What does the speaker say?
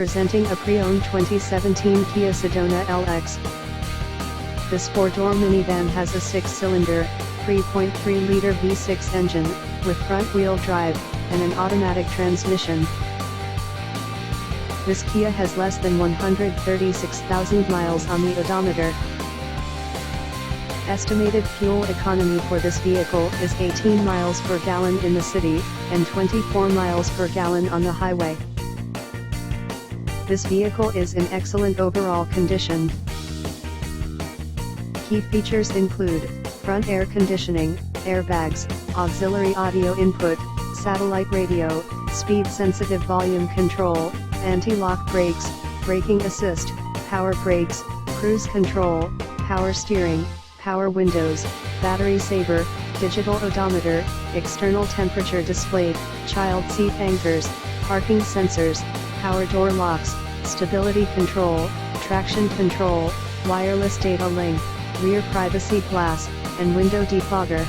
Presenting a pre-owned 2017 Kia Sedona LX. This four-door minivan has a 6-cylinder, 3.3-liter V6 engine, with front-wheel drive, and an automatic transmission. This Kia has less than 136,000 miles on the odometer. Estimated fuel economy for this vehicle is 18 miles per gallon in the city, and 24 miles per gallon on the highway. This vehicle is in excellent overall condition. Key features include front air conditioning, airbags, auxiliary audio input, satellite radio, speed-sensitive volume control, anti-lock brakes, braking assist, power brakes, cruise control, power steering, power windows, battery saver, digital odometer, external temperature displayed, child seat anchors, parking sensors, power door locks, stability control, traction control, wireless data link, rear privacy glass, and window defogger.